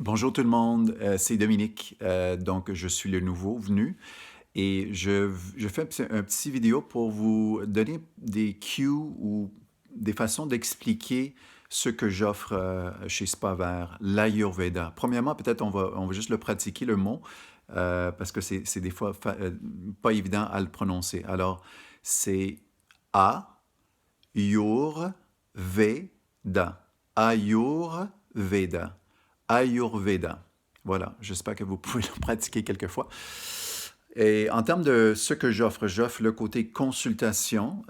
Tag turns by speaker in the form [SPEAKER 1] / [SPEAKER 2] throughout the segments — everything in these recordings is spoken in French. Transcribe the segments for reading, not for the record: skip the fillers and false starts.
[SPEAKER 1] Bonjour tout le monde, c'est Dominique. Donc, je suis le nouveau venu et je fais un petit vidéo pour vous donner des cues ou des façons d'expliquer ce que j'offre chez Spa Vert, l'Ayurveda. Premièrement, peut-être on va juste le pratiquer, le mot, parce que c'est des fois pas évident à le prononcer. Alors, c'est Ayurveda. Ayurveda. Ayurveda. Voilà, j'espère que vous pouvez le pratiquer quelquefois. Et en termes de ce que j'offre le côté consultation.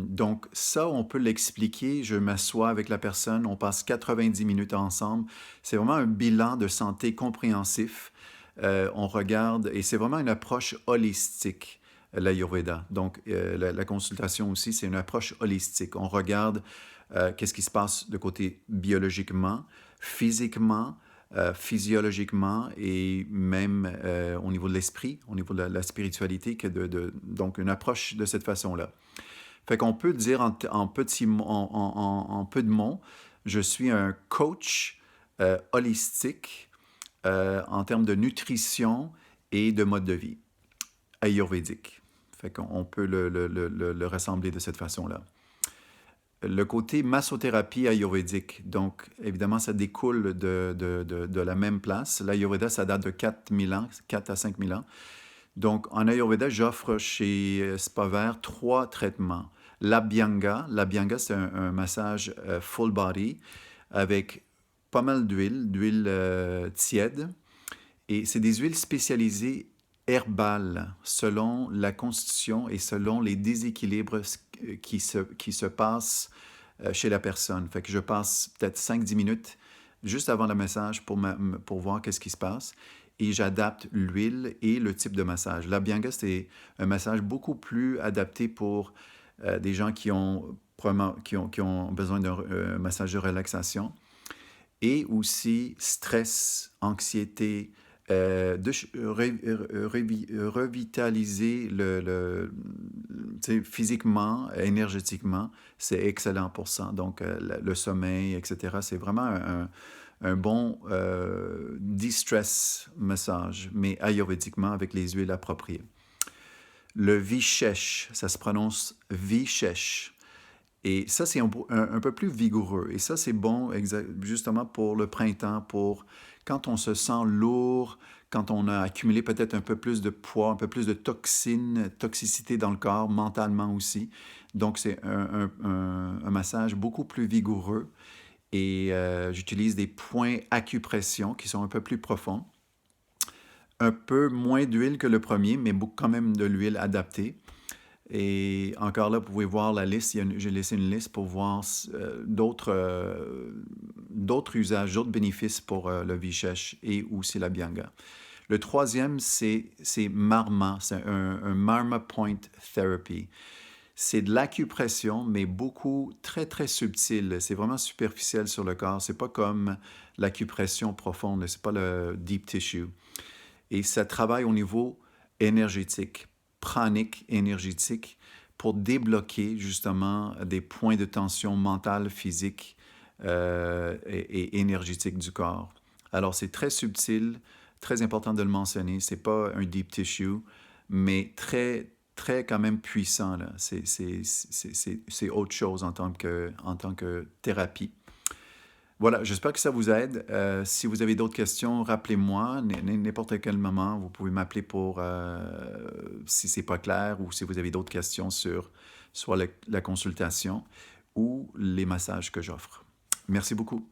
[SPEAKER 1] Donc ça, on peut l'expliquer. Je m'assois avec la personne, on passe 90 minutes ensemble. C'est vraiment un bilan de santé compréhensif. On regarde, et c'est vraiment une approche holistique, l'Ayurveda. Donc la consultation aussi, c'est une approche holistique. On regarde qu'est-ce qui se passe de côté biologiquement, physiquement, physiologiquement et même au niveau de l'esprit, au niveau de la spiritualité, donc une approche de cette façon-là. Fait qu'on peut dire en peu de mots, je suis un coach holistique en termes de nutrition et de mode de vie ayurvédique. Fait qu'on peut le rassembler de cette façon-là. Le côté massothérapie ayurvédique, donc évidemment, ça découle de la même place. L'Ayurveda, ça date de 4000 ans, 4 à 5000 ans. Donc, en Ayurveda, j'offre chez Spa Vert 3 traitements. L'Abhyanga, c'est un massage full body avec pas mal d'huile tiède. Et c'est des huiles spécialisées herbales selon la constitution et selon les déséquilibres qui se passent chez la personne. Fait que je passe peut-être 5-10 minutes juste avant le massage pour voir qu'est-ce qui se passe et j'adapte l'huile et le type de massage. La Bianga, c'est un massage beaucoup plus adapté pour des gens qui ont besoin d'un massage de relaxation et aussi stress, anxiété, revitaliser physiquement, énergétiquement, c'est excellent pour ça. Donc, le sommeil, etc., c'est vraiment un bon de-stress massage, mais ayurvédiquement avec les huiles appropriées. Le Vishesh, ça se prononce Vishesh. Et ça, c'est un peu plus vigoureux. Et ça, c'est bon justement pour le printemps, pour quand on se sent lourd, quand on a accumulé peut-être un peu plus de poids, un peu plus de toxicité dans le corps, mentalement aussi. Donc, c'est un massage beaucoup plus vigoureux. Et j'utilise des points acupression qui sont un peu plus profonds. Un peu moins d'huile que le premier, mais quand même de l'huile adaptée. Et encore là, vous pouvez voir la liste. J'ai laissé une liste pour voir d'autres usages, d'autres bénéfices pour le Vishesh et aussi la Bianga. Le troisième, c'est Marma. C'est un Marma Point Therapy. C'est de l'acupression, mais beaucoup, très, très subtil. C'est vraiment superficiel sur le corps. C'est pas comme l'acupression profonde. C'est pas le deep tissue. Et ça travaille au niveau énergétique, pranique, énergétique, pour débloquer justement des points de tension mentale, physique et énergétique du corps. Alors, c'est très subtil, très important de le mentionner. C'est pas un deep tissue, mais très, très quand même puissant, là. C'est autre chose en tant que thérapie. Voilà, j'espère que ça vous aide. Si vous avez d'autres questions, rappelez-moi, n'importe quel moment, vous pouvez m'appeler pour si c'est pas clair ou si vous avez d'autres questions sur soit la consultation ou les massages que j'offre. Merci beaucoup.